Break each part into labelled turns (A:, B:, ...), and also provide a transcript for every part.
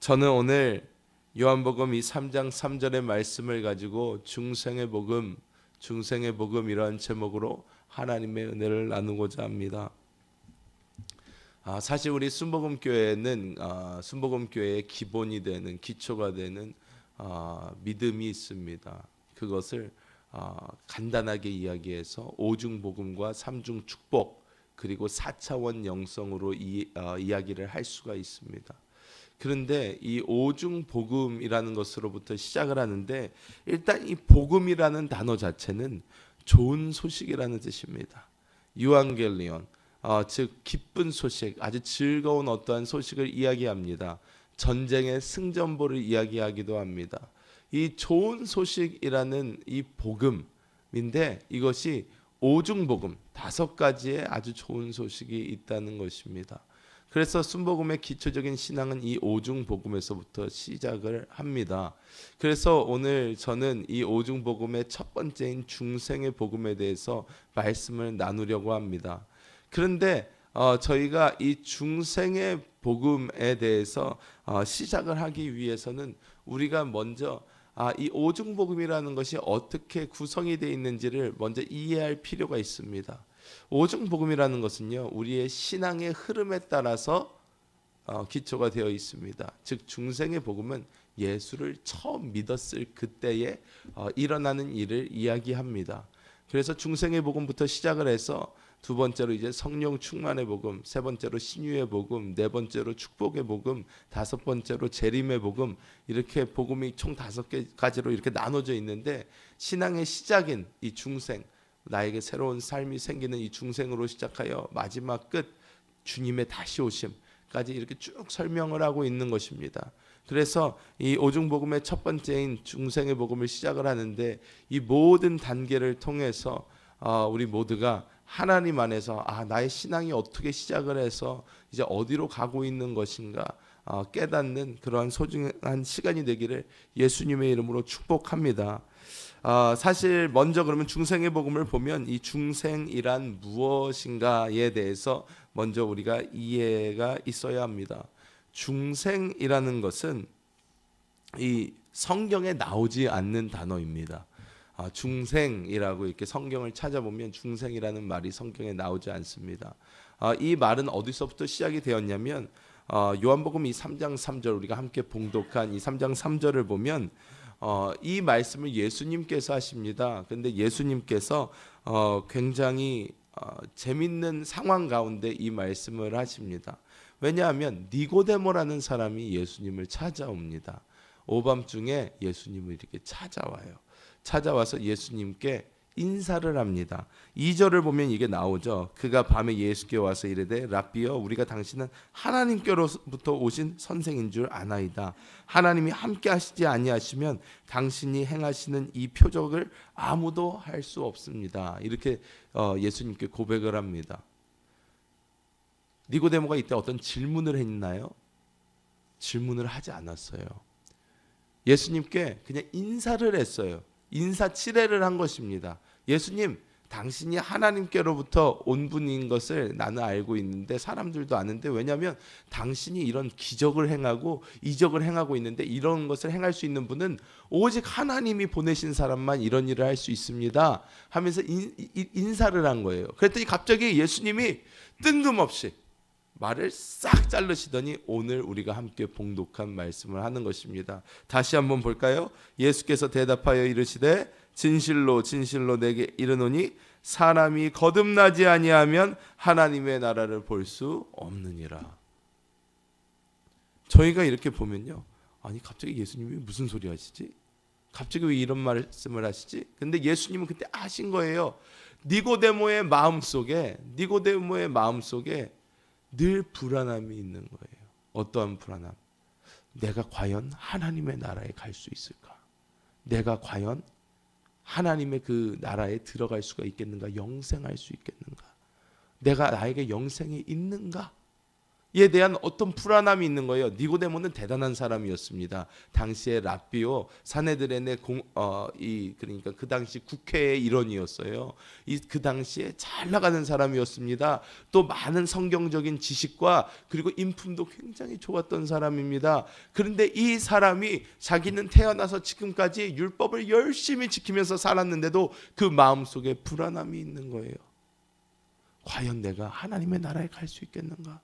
A: 저는 오늘 요한복음 이 3장 3절의 말씀을 가지고 중생의 복음 이런 제목으로 하나님의 은혜를 나누고자 합니다. 사실 우리 순복음교회는 순복음교회의 기본이 되는 기초가 되는 믿음이 있습니다. 그것을 간단하게 이야기해서 오중복음과 삼중축복 그리고 4차원 영성으로 이야기를 할 수가 있습니다. 그런데 이 오중복음이라는 것으로부터 시작을 하는데 일단 이 복음이라는 단어 자체는 좋은 소식이라는 뜻입니다. 유앙겔리온, 즉 기쁜 소식, 아주 즐거운 어떠한 소식을 이야기합니다. 전쟁의 승전보를 이야기하기도 합니다. 이 좋은 소식이라는 이 복음인데 이것이 오중복음, 5가지의 아주 좋은 소식이 있다는 것입니다. 그래서 순복음의 기초적인 신앙은 이 오중복음에서부터 시작을 합니다. 그래서 오늘 저는 이 오중복음의 첫 번째인 중생의 복음에 대해서 말씀을 나누려고 합니다. 그런데 저희가 이 중생의 복음에 대해서 시작을 하기 위해서는 우리가 먼저 이 오중복음이라는 것이 어떻게 구성이 되어 있는지를 먼저 이해할 필요가 있습니다. 오중복음이라는 것은요, 우리의 신앙의 흐름에 따라서 기초가 되어 있습니다. 즉 중생의 복음은 예수를 처음 믿었을 그때에 일어나는 일을 이야기합니다. 그래서 중생의 복음부터 시작을 해서 두 번째로 이제 성령 충만의 복음, 세 번째로 신유의 복음, 네 번째로 축복의 복음, 다섯 번째로 재림의 복음, 이렇게 복음이 총 5가지로 이렇게 나눠져 있는데 신앙의 시작인 이 중생, 나에게 새로운 삶이 생기는 이 중생으로 시작하여 마지막 끝 주님의 다시 오심까지 이렇게 쭉 설명을 하고 있는 것입니다. 그래서 이 오중복음의 첫 번째인 중생의 복음을 시작을 하는데 이 모든 단계를 통해서 우리 모두가 하나님 안에서 나의 신앙이 어떻게 시작을 해서 이제 어디로 가고 있는 것인가 깨닫는 그러한 소중한 시간이 되기를 예수님의 이름으로 축복합니다. 사실 먼저 그러면 중생의 복음을 보면 이 중생이란 무엇인가에 대해서 먼저 우리가 이해가 있어야 합니다. 중생이라는 것은 이 성경에 나오지 않는 단어입니다. 중생이라고 이렇게 성경을 찾아보면 중생이라는 말이 성경에 나오지 않습니다. 이 말은 어디서부터 시작이 되었냐면 요한복음 이 3장 3절 우리가 함께 봉독한 이 3장 3절을 보면 이 말씀을 예수님께서 하십니다. 그런데 예수님께서 굉장히 재밌는 상황 가운데 이 말씀을 하십니다. 왜냐하면 니고데모라는 사람이 예수님을 찾아옵니다. 오밤중에 예수님을 이렇게 찾아와서 예수님께 인사를 합니다. 2절을 보면 이게 나오죠. 그가 밤에 예수께 와서 이르되 랍비여 우리가 당신은 하나님께로부터 오신 선생인 줄 아나이다. 하나님이 함께 하시지 아니하시면 당신이 행하시는 이 표적을 아무도 할 수 없습니다. 이렇게 예수님께 고백을 합니다. 니고데모가 이때 어떤 질문을 했나요? 질문을 하지 않았어요. 예수님께 그냥 인사를 했어요. 인사치레를 한 것입니다. 예수님, 당신이 하나님께로부터 온 분인 것을 나는 알고 있는데 사람들도 아는데 왜냐하면 당신이 이런 기적을 행하고 이적을 행하고 있는데 이런 것을 행할 수 있는 분은 오직 하나님이 보내신 사람만 이런 일을 할 수 있습니다 하면서 인사를 한 거예요. 그랬더니 갑자기 예수님이 뜬금없이 말을 싹 자르시더니 오늘 우리가 함께 봉독한 말씀을 하는 것입니다. 다시 한번 볼까요? 예수께서 대답하여 이르시되 진실로 진실로 내게 이르노니 사람이 거듭나지 아니하면 하나님의 나라를 볼 수 없느니라. 저희가 이렇게 보면요, 아니 갑자기 예수님이 무슨 소리 하시지? 갑자기 왜 이런 말씀을 하시지? 근데 예수님은 그때 하신 거예요. 니고데모의 마음속에 늘 불안함이 있는 거예요. 어떠한 불안함? 내가 과연 하나님의 나라에 갈 수 있을까? 내가 과연 하나님의 그 나라에 들어갈 수가 있겠는가? 영생할 수 있겠는가? 나에게 영생이 있는가? 대한 어떤 불안함이 있는 거예요. 니고데모는 대단한 사람이었습니다. 당시에 랍비오 사네드렌의 그러니까 그 당시 국회의 일원이었어요. 그 당시에 잘 나가는 사람이었습니다. 또 많은 성경적인 지식과 그리고 인품도 굉장히 좋았던 사람입니다. 그런데 이 사람이 자기는 태어나서 지금까지 율법을 열심히 지키면서 살았는데도 그 마음속에 불안함이 있는 거예요. 과연 내가 하나님의 나라에 갈 수 있겠는가?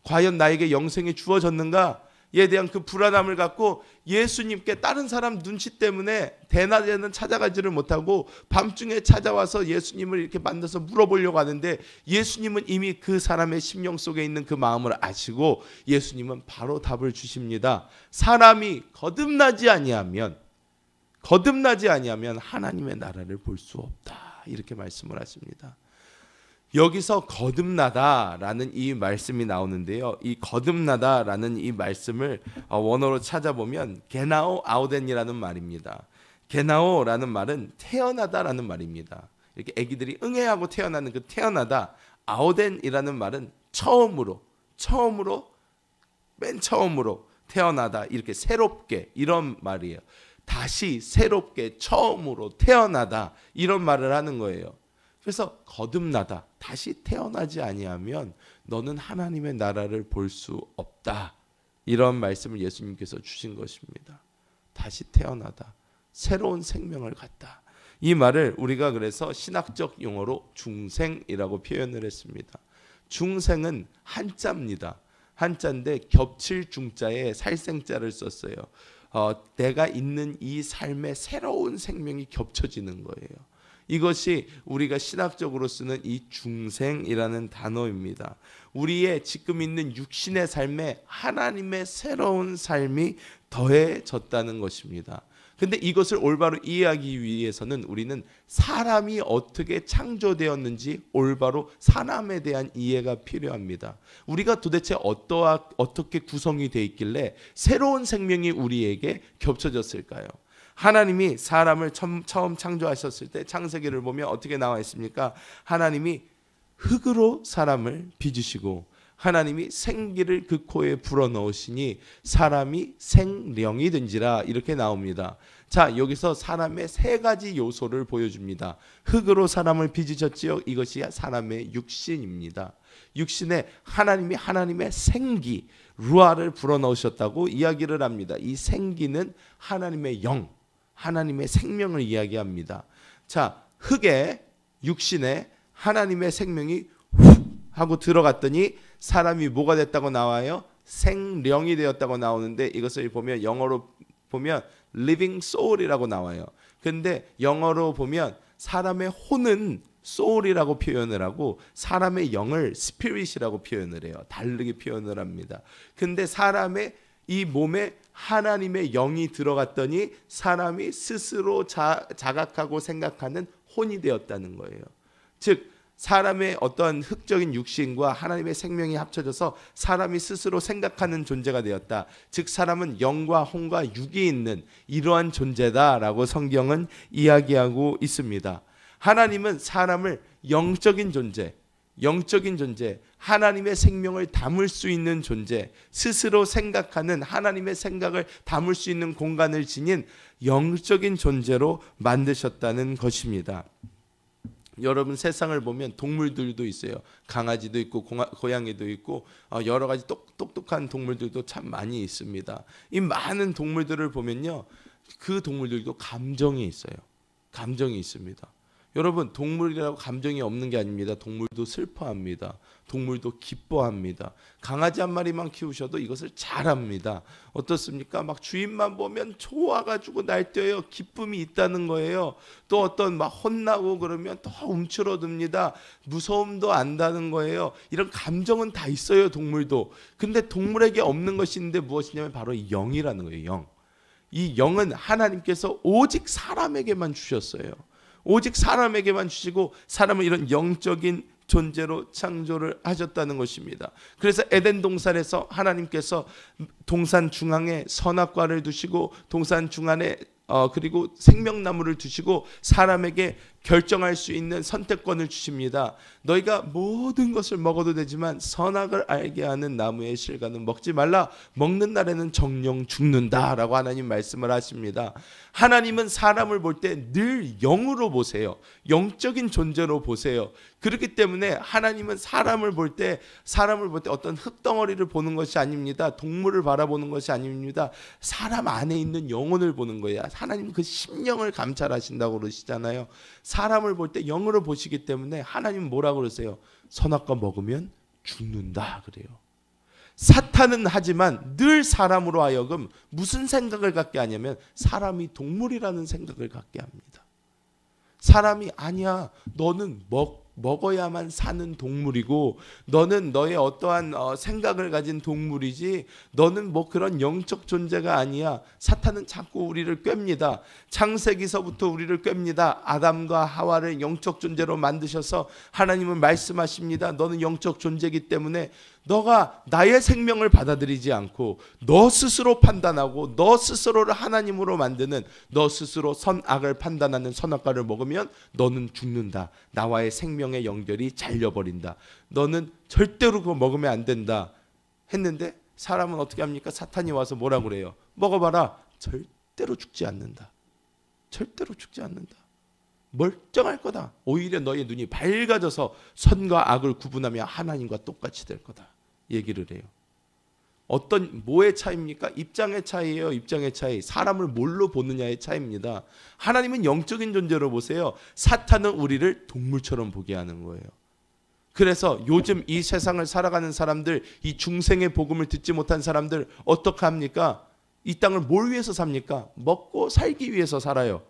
A: 과연 나에게 영생이 주어졌는가에 대한 그 불안함을 갖고 예수님께 다른 사람 눈치 때문에 대낮에는 찾아가지를 못하고 밤중에 찾아와서 예수님을 이렇게 만나서 물어보려고 하는데 예수님은 이미 그 사람의 심령 속에 있는 그 마음을 아시고 예수님은 바로 답을 주십니다. 사람이 거듭나지 아니하면 하나님의 나라를 볼 수 없다. 이렇게 말씀을 하십니다. 여기서 거듭나다라는 이 말씀이 나오는데요. 이 거듭나다라는 이 말씀을 원어로 찾아보면 게나오 아우덴이라는 말입니다. 게나오라는 말은 태어나다라는 말입니다. 이렇게 아기들이 응애하고 태어나는 그 태어나다. 아우덴이라는 말은 맨 처음으로 태어나다, 이렇게 새롭게, 이런 말이에요. 다시 새롭게 처음으로 태어나다, 이런 말을 하는 거예요. 그래서 거듭나다, 다시 태어나지 아니하면 너는 하나님의 나라를 볼 수 없다. 이런 말씀을 예수님께서 주신 것입니다. 다시 태어나다, 새로운 생명을 갖다. 이 말을 우리가 그래서 신학적 용어로 중생이라고 표현을 했습니다. 중생은 한자입니다. 한자인데 겹칠 중자에 살생자를 썼어요. 내가 있는 이 삶의 새로운 생명이 겹쳐지는 거예요. 이것이 우리가 신학적으로 쓰는 이 중생이라는 단어입니다. 우리의 지금 있는 육신의 삶에 하나님의 새로운 삶이 더해졌다는 것입니다. 근데 이것을 올바로 이해하기 위해서는 우리는 사람이 어떻게 창조되었는지 올바로 사람에 대한 이해가 필요합니다. 우리가 도대체 어떻게 구성이 되어 있길래 새로운 생명이 우리에게 겹쳐졌을까요? 하나님이 사람을 처음 창조하셨을 때 창세기를 보면 어떻게 나와 있습니까? 하나님이 흙으로 사람을 빚으시고 하나님이 생기를 그 코에 불어넣으시니 사람이 생령이 된지라, 이렇게 나옵니다. 자, 여기서 사람의 세 가지 요소를 보여줍니다. 흙으로 사람을 빚으셨지요. 이것이 사람의 육신입니다. 육신에 하나님의 생기, 루아를 불어넣으셨다고 이야기를 합니다. 이 생기는 하나님의 영, 하나님의 생명을 이야기합니다. 자, 흙에, 육신에 하나님의 생명이 훅 하고 들어갔더니 사람이 뭐가 됐다고 나와요? 생령이 되었다고 나오는데 이것을 보면 영어로 보면 living soul이라고 나와요. 근데 영어로 보면 사람의 혼은 soul이라고 표현을 하고 사람의 영을 spirit이라고 표현을 해요. 다르게 표현을 합니다. 근데 사람의 이 몸에 하나님의 영이 들어갔더니 사람이 스스로 자각하고 생각하는 혼이 되었다는 거예요. 즉 사람의 어떠한 흙적인 육신과 하나님의 생명이 합쳐져서 사람이 스스로 생각하는 존재가 되었다. 즉 사람은 영과 혼과 육이 있는 이러한 존재다라고 성경은 이야기하고 있습니다. 하나님은 사람을 영적인 존재, 하나님의 생명을 담을 수 있는 존재, 스스로 생각하는 하나님의 생각을 담을 수 있는 공간을 지닌 영적인 존재로 만드셨다는 것입니다. 여러분 세상을 보면 동물들도 있어요. 강아지도 있고 고양이도 있고 여러 가지 똑똑한 동물들도 참 많이 있습니다. 이 많은 동물들을 보면요, 그 동물들도 감정이 있어요. 감정이 있습니다. 여러분 동물이라고 감정이 없는 게 아닙니다. 동물도 슬퍼합니다. 동물도 기뻐합니다. 강아지 한 마리만 키우셔도 이것을 잘합니다. 어떻습니까? 막 주인만 보면 좋아가지고 날뛰어요. 기쁨이 있다는 거예요. 또 어떤 막 혼나고 그러면 더 움츠러듭니다. 무서움도 안다는 거예요. 이런 감정은 다 있어요, 동물도. 근데 동물에게 없는 것이 있는데 무엇이냐면 바로 이 영이라는 거예요. 영. 이 영은 하나님께서 오직 사람에게만 주셨어요. 오직 사람에게만 주시고 사람은 이런 영적인 존재로 창조를 하셨다는 것입니다. 그래서 에덴 동산에서 하나님께서 동산 중앙에 선악과를 두시고 동산 중앙에 그리고 생명나무를 두시고 사람에게 결정할 수 있는 선택권을 주십니다. 너희가 모든 것을 먹어도 되지만 선악을 알게 하는 나무의 실과는 먹지 말라. 먹는 날에는 정령 죽는다 라고 하나님 말씀을 하십니다. 하나님은 사람을 볼 때 늘 영으로 보세요. 영적인 존재로 보세요. 그렇기 때문에 하나님은 사람을 볼 때 어떤 흙덩어리를 보는 것이 아닙니다. 동물을 바라보는 것이 아닙니다. 사람 안에 있는 영혼을 보는 거예요. 하나님은 그 심령을 감찰하신다고 그러시잖아요. 사람을 볼 때 영으로 보시기 때문에 하나님은 뭐라고 그러세요? 선악과 먹으면 죽는다 그래요. 사탄은 하지만 늘 사람으로 하여금 무슨 생각을 갖게 하냐면 사람이 동물이라는 생각을 갖게 합니다. 사람이 아니야, 너는 먹어야만 사는 동물이고 너는 너의 어떠한 생각을 가진 동물이지 너는 뭐 그런 영적 존재가 아니야. 사탄은 자꾸 우리를 꿰입니다. 창세기서부터 우리를 꿰입니다. 아담과 하와를 영적 존재로 만드셔서 하나님은 말씀하십니다. 너는 영적 존재이기 때문에 너가 나의 생명을 받아들이지 않고 너 스스로 판단하고 너 스스로를 하나님으로 만드는 너 스스로 선악을 판단하는 선악과를 먹으면 너는 죽는다. 나와의 생명의 연결이 잘려버린다. 너는 절대로 그거 먹으면 안 된다 했는데 사람은 어떻게 합니까? 사탄이 와서 뭐라고 그래요? 먹어봐라. 절대로 죽지 않는다. 절대로 죽지 않는다. 멀쩡할 거다. 오히려 너의 눈이 밝아져서 선과 악을 구분하며 하나님과 똑같이 될 거다. 얘기를 해요. 뭐의 차이입니까? 입장의 차이예요. 입장의 차이. 사람을 뭘로 보느냐의 차이입니다. 하나님은 영적인 존재로 보세요. 사탄은 우리를 동물처럼 보게 하는 거예요. 그래서 요즘 이 세상을 살아가는 사람들, 이 중생의 복음을 듣지 못한 사람들 어떻게 합니까? 이 땅을 뭘 위해서 삽니까? 먹고 살기 위해서 살아요.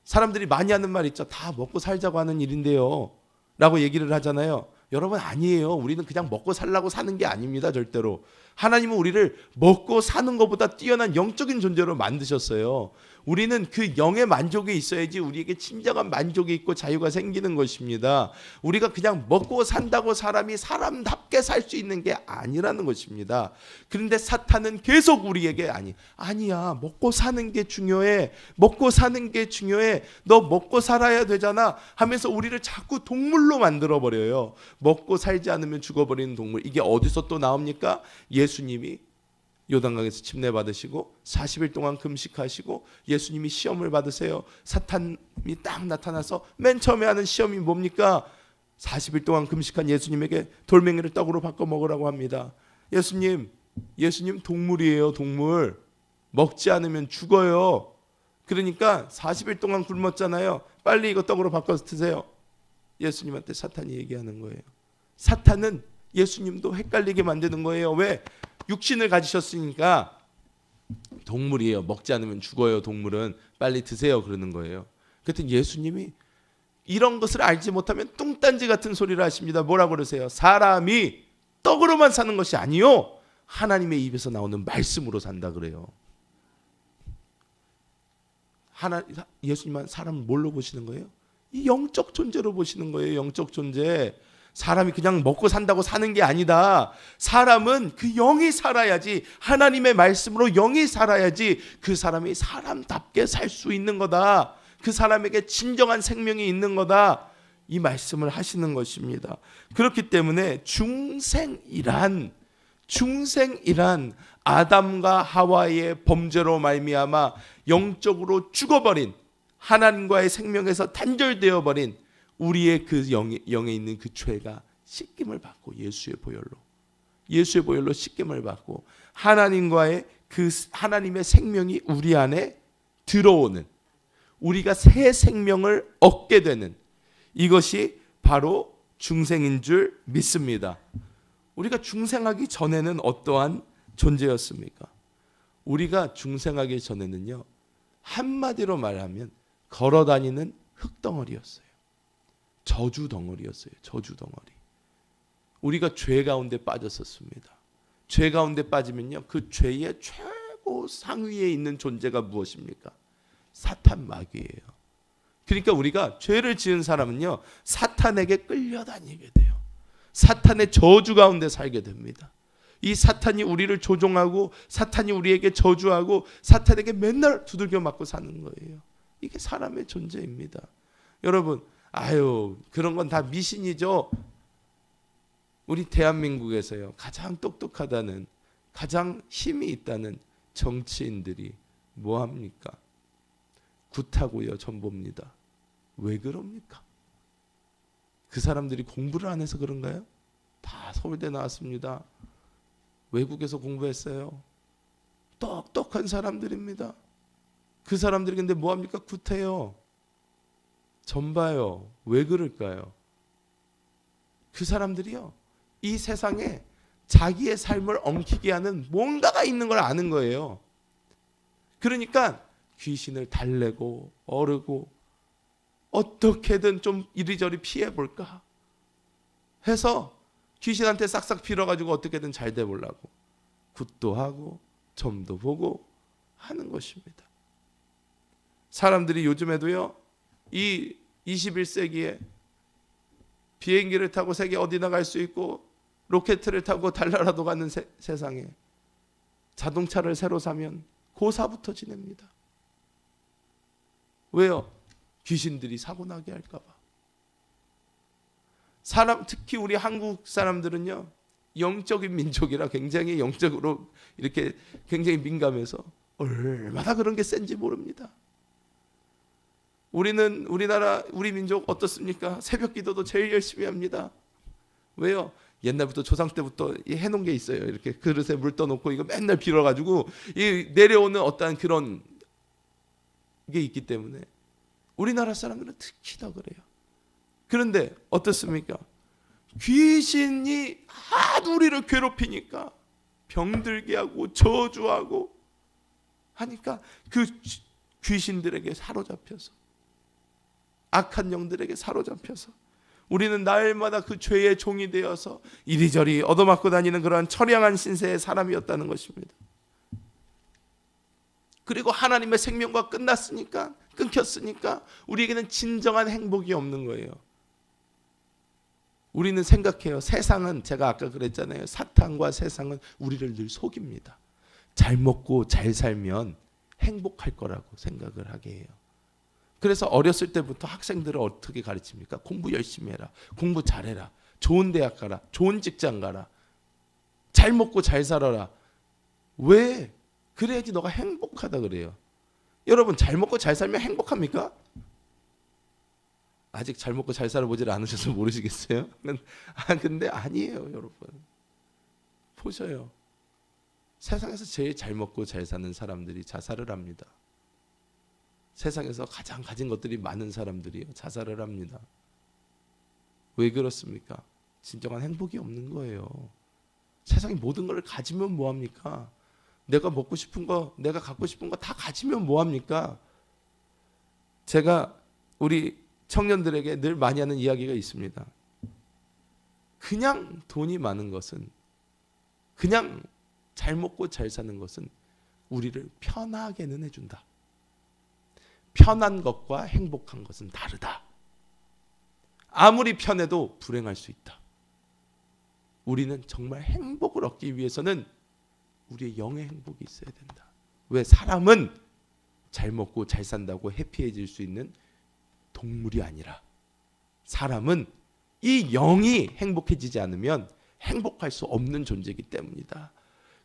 A: 사람들이 많이 하는 말 있죠. 다 먹고 살자고 하는 일인데요 라고 얘기를 하잖아요. 여러분 아니에요. 우리는 그냥 먹고 살라고 사는 게 아닙니다. 절대로. 하나님은 우리를 먹고 사는 것보다 뛰어난 영적인 존재로 만드셨어요. 우리는 그 영의 만족이 있어야지 우리에게 진정한 만족이 있고 자유가 생기는 것입니다. 우리가 그냥 먹고 산다고 사람이 사람답게 살 수 있는 게 아니라는 것입니다. 그런데 사탄은 계속 우리에게 아니야. 먹고 사는 게 중요해. 먹고 사는 게 중요해. 너 먹고 살아야 되잖아 하면서 우리를 자꾸 동물로 만들어버려요. 먹고 살지 않으면 죽어버리는 동물. 이게 어디서 또 나옵니까? 예수님이 요단강에서 침례 받으시고 40일 동안 금식하시고 예수님이 시험을 받으세요. 사탄이 딱 나타나서 맨 처음에 하는 시험이 뭡니까? 40일 동안 금식한 예수님에게 돌멩이를 떡으로 바꿔 먹으라고 합니다. 예수님 동물이에요. 동물. 먹지 않으면 죽어요. 그러니까 40일 동안 굶었잖아요. 빨리 이거 떡으로 바꿔서 드세요. 예수님한테 사탄이 얘기하는 거예요. 사탄은 예수님도 헷갈리게 만드는 거예요. 왜? 육신을 가지셨으니까 동물이에요. 먹지 않으면 죽어요. 동물은 빨리 드세요. 그러는 거예요. 그랬더니 예수님이 이런 것을 알지 못하면 뚱딴지 같은 소리를 하십니다. 뭐라고 그러세요? 사람이 떡으로만 사는 것이 아니요 하나님의 입에서 나오는 말씀으로 산다 그래요. 예수님은 사람을 뭘로 보시는 거예요? 이 영적 존재로 보시는 거예요. 영적 존재. 사람이 그냥 먹고 산다고 사는 게 아니다. 사람은 그 영이 살아야지, 하나님의 말씀으로 영이 살아야지 그 사람이 사람답게 살 수 있는 거다. 그 사람에게 진정한 생명이 있는 거다. 이 말씀을 하시는 것입니다. 그렇기 때문에 중생이란 아담과 하와의 범죄로 말미암아 영적으로 죽어버린, 하나님과의 생명에서 단절되어 버린 우리의 그 영에 있는 그 죄가 씻김을 받고 예수의 보혈로 씻김을 받고 하나님과의 그 하나님의 생명이 우리 안에 들어오는, 우리가 새 생명을 얻게 되는, 이것이 바로 중생인 줄 믿습니다. 우리가 중생하기 전에는 어떠한 존재였습니까? 우리가 중생하기 전에는요, 한마디로 말하면 걸어다니는 흙덩어리였어요. 저주 덩어리였어요. 저주 덩어리. 우리가 죄 가운데 빠졌었습니다. 죄 가운데 빠지면요, 그 죄의 최고 상위에 있는 존재가 무엇입니까? 사탄 마귀예요. 그러니까 우리가 죄를 지은 사람은요, 사탄에게 끌려다니게 돼요. 사탄의 저주 가운데 살게 됩니다. 이 사탄이 우리를 조종하고 사탄이 우리에게 저주하고 사탄에게 맨날 두들겨 맞고 사는 거예요. 이게 사람의 존재입니다. 여러분, 그런 건 다 미신이죠. 우리 대한민국에서요, 가장 똑똑하다는, 가장 힘이 있다는 정치인들이 뭐합니까? 굿하고요 전보입니다. 왜 그럽니까? 그 사람들이 공부를 안 해서 그런가요? 다 서울대 나왔습니다. 외국에서 공부했어요. 똑똑한 사람들입니다. 그 사람들이 근데 뭐합니까? 굿해요. 전봐요. 왜 그럴까요? 그 사람들이요, 이 세상에 자기의 삶을 엉키게 하는 뭔가가 있는 걸 아는 거예요. 그러니까 귀신을 달래고 어르고 어떻게든 좀 이리저리 피해볼까 해서 귀신한테 싹싹 빌어가지고 어떻게든 잘 돼보려고 굿도 하고 점도 보고 하는 것입니다. 사람들이 요즘에도요, 이 21세기에 비행기를 타고 세계 어디나 갈 수 있고 로켓을 타고 달나라도 가는 세상에 자동차를 새로 사면 고사부터 지냅니다. 왜요? 귀신들이 사고 나게 할까 봐. 특히 우리 한국 사람들은요, 영적인 민족이라 굉장히 영적으로 이렇게 굉장히 민감해서 얼마나 그런 게 센지 모릅니다. 우리 민족 어떻습니까? 새벽 기도도 제일 열심히 합니다. 왜요? 옛날부터 조상 때부터 해놓은 게 있어요. 이렇게 그릇에 물 떠놓고 이거 맨날 빌어가지고 내려오는 어떠한 그런 게 있기 때문에 우리나라 사람들은 특히 더 그래요. 그런데 어떻습니까? 귀신이 하도 우리를 괴롭히니까 병들게 하고 저주하고 하니까 그 귀신들에게 사로잡혀서, 악한 영들에게 사로잡혀서 우리는 날마다 그 죄의 종이 되어서 이리저리 얻어맞고 다니는 그러한 처량한 신세의 사람이었다는 것입니다. 그리고 하나님의 생명과 끊겼으니까 우리에게는 진정한 행복이 없는 거예요. 우리는 생각해요. 세상은, 제가 아까 그랬잖아요, 사탄과 세상은 우리를 늘 속입니다. 잘 먹고 잘 살면 행복할 거라고 생각을 하게 해요. 그래서 어렸을 때부터 학생들을 어떻게 가르칩니까? 공부 열심히 해라, 공부 잘해라, 좋은 대학 가라, 좋은 직장 가라, 잘 먹고 잘 살아라. 왜? 그래야지 너가 행복하다 그래요. 여러분, 잘 먹고 잘 살면 행복합니까? 아직 잘 먹고 잘 살아보질 않으셔서 모르시겠어요? 근데 아니에요, 여러분. 보셔요. 세상에서 제일 잘 먹고 잘 사는 사람들이 자살을 합니다. 세상에서 가장 가진 것들이 많은 사람들이요, 자살을 합니다. 왜 그렇습니까? 진정한 행복이 없는 거예요. 세상에 모든 걸 가지면 뭐합니까? 내가 먹고 싶은 거, 내가 갖고 싶은 거 다 가지면 뭐합니까? 제가 우리 청년들에게 늘 많이 하는 이야기가 있습니다. 그냥 돈이 많은 것은, 그냥 잘 먹고 잘 사는 것은 우리를 편하게는 해준다. 편한 것과 행복한 것은 다르다. 아무리 편해도 불행할 수 있다. 우리는 정말 행복을 얻기 위해서는 우리의 영의 행복이 있어야 된다. 왜? 사람은 잘 먹고 잘 산다고 해피해질 수 있는 동물이 아니라 사람은 이 영이 행복해지지 않으면 행복할 수 없는 존재이기 때문이다.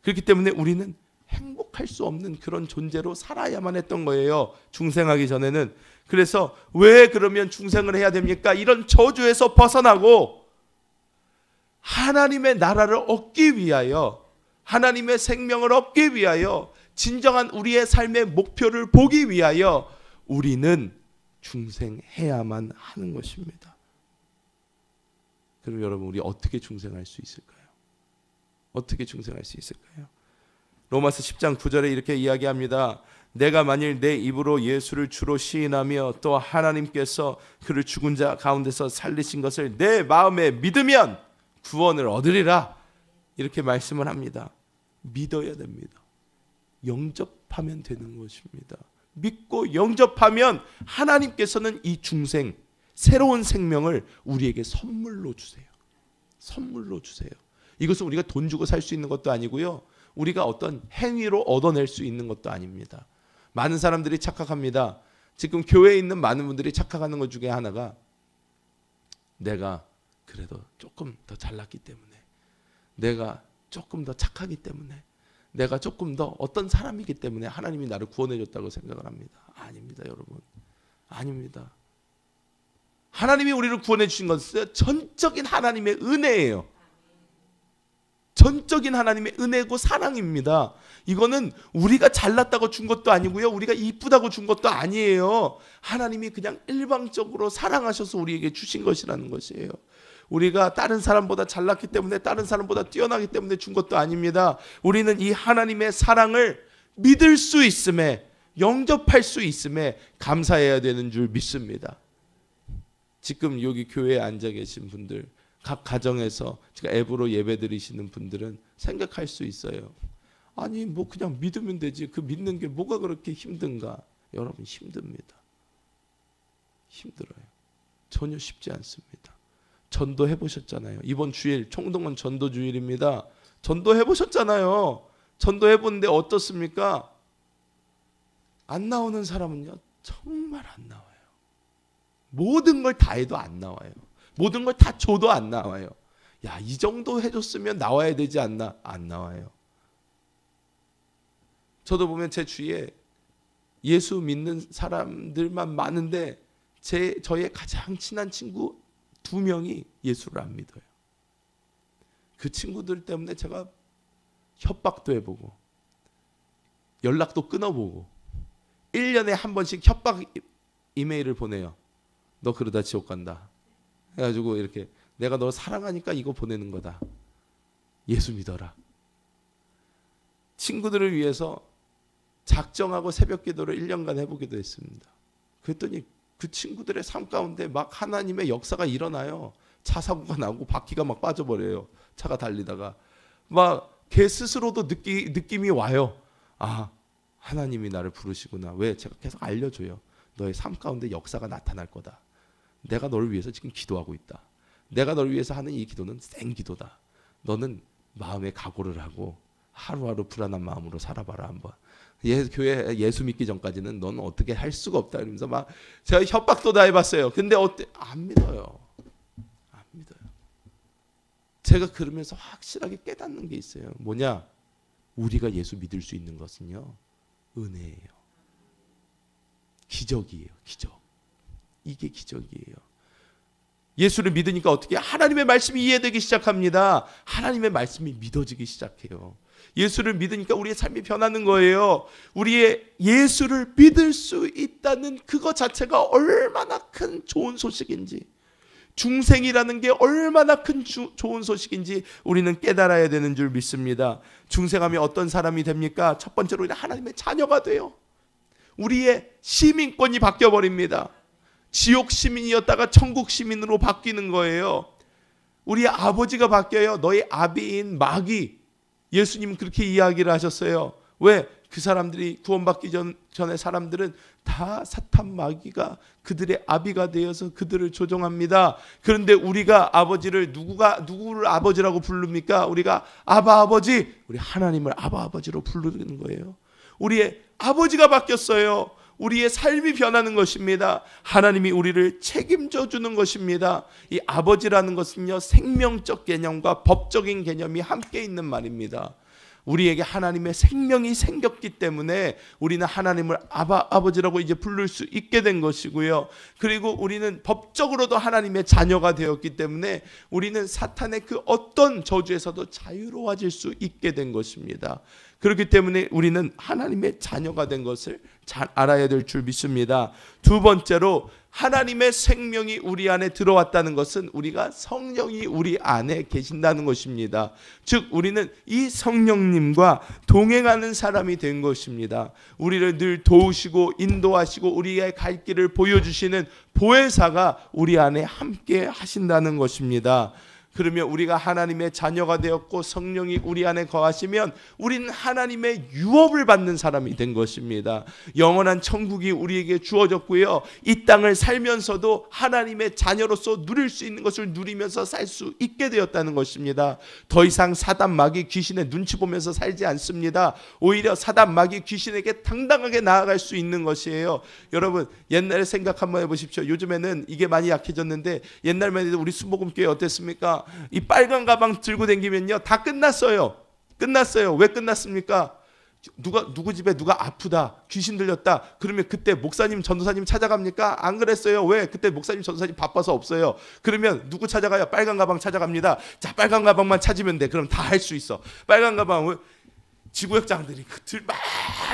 A: 그렇기 때문에 우리는 행복할 수 없는 그런 존재로 살아야만 했던 거예요, 중생하기 전에는. 그래서 왜 그러면 중생을 해야 됩니까? 이런 저주에서 벗어나고 하나님의 나라를 얻기 위하여, 하나님의 생명을 얻기 위하여, 진정한 우리의 삶의 목표를 보기 위하여 우리는 중생해야만 하는 것입니다. 그럼 여러분, 우리 어떻게 중생할 수 있을까요? 어떻게 중생할 수 있을까요? 로마서 10장 9절에 이렇게 이야기합니다. 내가 만일 내 입으로 예수를 주로 시인하며 또 하나님께서 그를 죽은 자 가운데서 살리신 것을 내 마음에 믿으면 구원을 얻으리라. 이렇게 말씀을 합니다. 믿어야 됩니다. 영접하면 되는 것입니다. 믿고 영접하면 하나님께서는 이 중생, 새로운 생명을 우리에게 선물로 주세요. 선물로 주세요. 이것은 우리가 돈 주고 살 수 있는 것도 아니고요, 우리가 어떤 행위로 얻어낼 수 있는 것도 아닙니다. 많은 사람들이 착각합니다. 지금 교회에 있는 많은 분들이 착각하는 것 중에 하나가 내가 그래도 조금 더 잘났기 때문에, 내가 조금 더 착하기 때문에, 내가 조금 더 어떤 사람이기 때문에 하나님이 나를 구원해 줬다고 생각을 합니다. 아닙니다, 여러분. 아닙니다. 하나님이 우리를 구원해 주신 것은 전적인 하나님의 은혜예요. 전적인 하나님의 은혜고 사랑입니다. 이거는 우리가 잘났다고 준 것도 아니고요, 우리가 이쁘다고 준 것도 아니에요. 하나님이 그냥 일방적으로 사랑하셔서 우리에게 주신 것이라는 것이에요. 우리가 다른 사람보다 잘났기 때문에, 다른 사람보다 뛰어나기 때문에 준 것도 아닙니다. 우리는 이 하나님의 사랑을 믿을 수 있음에, 영접할 수 있음에 감사해야 되는 줄 믿습니다. 지금 여기 교회에 앉아 계신 분들, 각 가정에서 지금 앱으로 예배 드리시는 분들은 생각할 수 있어요. 아니 뭐 그냥 믿으면 되지, 그 믿는 게 뭐가 그렇게 힘든가? 여러분, 힘듭니다. 힘들어요. 전혀 쉽지 않습니다. 전도 해보셨잖아요. 이번 주일 총동원 전도 주일입니다. 전도 해보셨잖아요. 전도 해보는데 어떻습니까? 안 나오는 사람은요, 정말 안 나와요. 모든 걸 다 해도 안 나와요. 모든 걸 다 줘도 안 나와요. 야, 이 정도 해줬으면 나와야 되지 않나? 안 나와요. 저도 보면 제 주위에 예수 믿는 사람들만 많은데 저의 가장 친한 친구 2명이 예수를 안 믿어요. 그 친구들 때문에 제가 협박도 해보고 연락도 끊어보고 1년에 한 번씩 협박 이메일을 보내요. 너 그러다 지옥 간다 해가지고, 이렇게 내가 너 사랑하니까 이거 보내는 거다. 예수 믿어라. 친구들을 위해서 작정하고 새벽 기도를 1년간 해보기도 했습니다. 그랬더니 그 친구들의 삶 가운데 막 하나님의 역사가 일어나요. 차 사고가 나고 바퀴가 막 빠져버려요. 차가 달리다가 막 걔 스스로도 느낌이 와요. 아, 하나님이 나를 부르시구나. 왜? 제가 계속 알려줘요. 너의 삶 가운데 역사가 나타날 거다. 내가 너를 위해서 지금 기도하고 있다. 내가 너를 위해서 하는 이 기도는 생기도다. 너는 마음에 각오를 하고 하루하루 불안한 마음으로 살아봐라 한번. 교회 예수 믿기 전까지는 넌 어떻게 할 수가 없다. 이러면서 막 제가 협박도 다 해봤어요. 근데 어때? 안 믿어요. 안 믿어요. 제가 그러면서 확실하게 깨닫는 게 있어요. 뭐냐? 우리가 예수 믿을 수 있는 것은요, 은혜예요. 기적이에요. 기적. 이게 기적이에요. 예수를 믿으니까 어떻게? 하나님의 말씀이 이해되기 시작합니다. 하나님의 말씀이 믿어지기 시작해요. 예수를 믿으니까 우리의 삶이 변하는 거예요. 우리의 예수를 믿을 수 있다는 그것 자체가 얼마나 큰 좋은 소식인지, 중생이라는 게 얼마나 큰 좋은 소식인지 우리는 깨달아야 되는 줄 믿습니다. 중생하면 어떤 사람이 됩니까? 첫 번째로 우리는 하나님의 자녀가 돼요. 우리의 시민권이 바뀌어버립니다. 지옥 시민이었다가 천국 시민으로 바뀌는 거예요. 우리 아버지가 바뀌어요. 너희 아비인 마귀. 예수님은 그렇게 이야기를 하셨어요. 왜? 그 사람들이 구원받기 전에 사람들은 다 사탄 마귀가 그들의 아비가 되어서 그들을 조종합니다. 그런데 우리가 아버지를 누구를 아버지라고 부릅니까? 우리가 아바 아버지, 우리 하나님을 아바 아버지로 부르는 거예요. 우리의 아버지가 바뀌었어요. 우리의 삶이 변하는 것입니다. 하나님이 우리를 책임져 주는 것입니다. 이 아버지라는 것은요, 생명적 개념과 법적인 개념이 함께 있는 말입니다. 우리에게 하나님의 생명이 생겼기 때문에 우리는 하나님을 아버지라고 이제 부를 수 있게 된 것이고요. 그리고 우리는 법적으로도 하나님의 자녀가 되었기 때문에 우리는 사탄의 그 어떤 저주에서도 자유로워질 수 있게 된 것입니다. 그렇기 때문에 우리는 하나님의 자녀가 된 것을 잘 알아야 될 줄 믿습니다. 두 번째로, 하나님의 생명이 우리 안에 들어왔다는 것은 우리가 성령이 우리 안에 계신다는 것입니다. 즉 우리는 이 성령님과 동행하는 사람이 된 것입니다. 우리를 늘 도우시고 인도하시고 우리의 갈 길을 보여주시는 보혜사가 우리 안에 함께 하신다는 것입니다. 그러면 우리가 하나님의 자녀가 되었고 성령이 우리 안에 거하시면 우리는 하나님의 유업을 받는 사람이 된 것입니다. 영원한 천국이 우리에게 주어졌고요. 이 땅을 살면서도 하나님의 자녀로서 누릴 수 있는 것을 누리면서 살 수 있게 되었다는 것입니다. 더 이상 사단 마귀 귀신의 눈치 보면서 살지 않습니다. 오히려 사단 마귀 귀신에게 당당하게 나아갈 수 있는 것이에요. 여러분 옛날에 생각 한번 해보십시오. 요즘에는 이게 많이 약해졌는데 옛날만 해도 우리 순복음교회 어땠습니까? 이 빨간 가방 들고 다니면요 다 끝났어요. 왜 끝났습니까? 누구 집에 누가 아프다, 귀신 들렸다, 그러면 그때 목사님 전도사님 찾아갑니까? 안 그랬어요. 왜? 그때 목사님 전도사님 바빠서 없어요. 그러면 누구 찾아가요? 빨간 가방 찾아갑니다. 자, 빨간 가방만 찾으면 돼. 그럼 다 할 수 있어. 빨간 가방 지구역장들이 막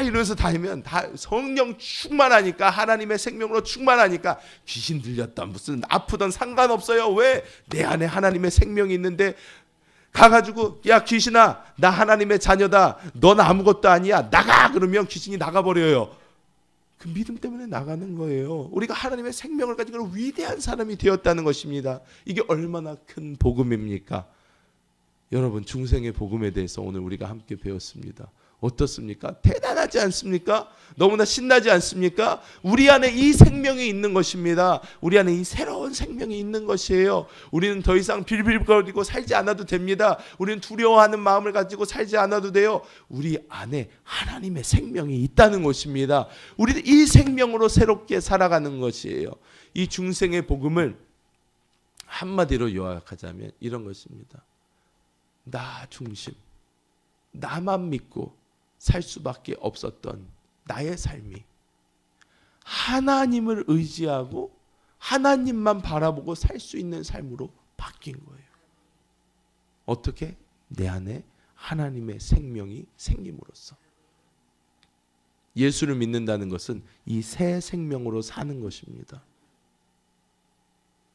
A: 이러면서 다니면 다 성령 충만하니까, 하나님의 생명으로 충만하니까 귀신 들렸다 무슨 아프던 상관없어요. 왜? 내 안에 하나님의 생명이 있는데 가가지고 야 귀신아 나 하나님의 자녀다, 넌 아무것도 아니야, 나가! 그러면 귀신이 나가버려요. 그 믿음 때문에 나가는 거예요. 우리가 하나님의 생명을 가지고 위대한 사람이 되었다는 것입니다. 이게 얼마나 큰 복음입니까? 여러분 중생의 복음에 대해서 오늘 우리가 함께 배웠습니다. 어떻습니까? 대단하지 않습니까? 너무나 신나지 않습니까? 우리 안에 이 생명이 있는 것입니다. 우리 안에 이 새로운 생명이 있는 것이에요. 우리는 더 이상 빌빌거리고 살지 않아도 됩니다. 우리는 두려워하는 마음을 가지고 살지 않아도 돼요. 우리 안에 하나님의 생명이 있다는 것입니다. 우리는 이 생명으로 새롭게 살아가는 것이에요. 이 중생의 복음을 한마디로 요약하자면 이런 것입니다. 나 중심, 나만 믿고 살 수밖에 없었던 나의 삶이 하나님을 의지하고 하나님만 바라보고 살 수 있는 삶으로 바뀐 거예요. 어떻게? 내 안에 하나님의 생명이 생김으로써. 예수를 믿는다는 것은 이 새 생명으로 사는 것입니다.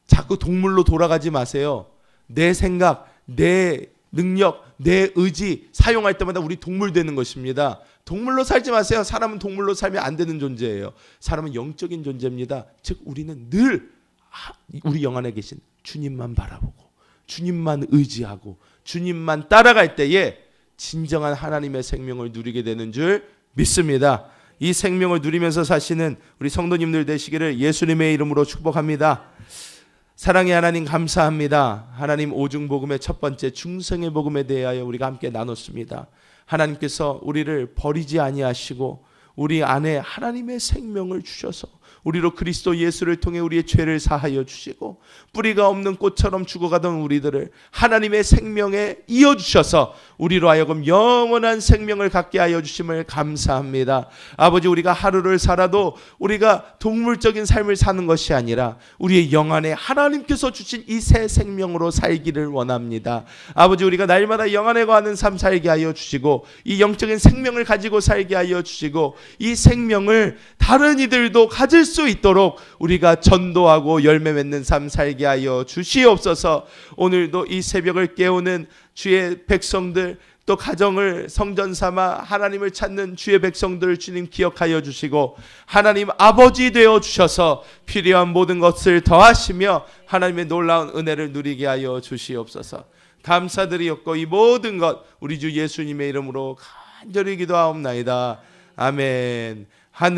A: 자꾸 동물로 돌아가지 마세요. 내 생각, 내 능력, 내 의지 사용할 때마다 우리 동물 되는 것입니다. 동물로 살지 마세요. 사람은 동물로 살면 안 되는 존재예요. 사람은 영적인 존재입니다. 즉 우리는 늘 우리 영 안에 계신 주님만 바라보고 주님만 의지하고 주님만 따라갈 때에 진정한 하나님의 생명을 누리게 되는 줄 믿습니다. 이 생명을 누리면서 사시는 우리 성도님들 되시기를 예수님의 이름으로 축복합니다. 사랑의 하나님 감사합니다. 하나님 오중복음의 첫 번째 중생의 복음에 대하여 우리가 함께 나눴습니다. 하나님께서 우리를 버리지 아니하시고 우리 안에 하나님의 생명을 주셔서 우리로 그리스도 예수를 통해 우리의 죄를 사하여 주시고 뿌리가 없는 꽃처럼 죽어가던 우리들을 하나님의 생명에 이어주셔서 우리로 하여금 영원한 생명을 갖게 하여 주심을 감사합니다. 아버지, 우리가 하루를 살아도 우리가 동물적인 삶을 사는 것이 아니라 우리의 영 안에 하나님께서 주신 이 새 생명으로 살기를 원합니다. 아버지, 우리가 날마다 영 안에 거하는 삶 살게 하여 주시고 이 영적인 생명을 가지고 살게 하여 주시고 이 생명을 다른 이들도 가질 수 있도록 우리가 전도하고 열매 맺는 삶 살게 하여 주시옵소서. 오늘도 이 새벽을 깨우는 주의 백성들, 또 가정을 성전 삼아 하나님을 찾는 주의 백성들을 주님 기억하여 주시고 하나님 아버지 되어 주셔서 필요한 모든 것을 더하시며 하나님의 놀라운 은혜를 누리게 하여 주시옵소서. 감사드리옵고 이 모든 것 우리 주 예수님의 이름으로 간절히 기도하옵나이다. 아멘. 하늘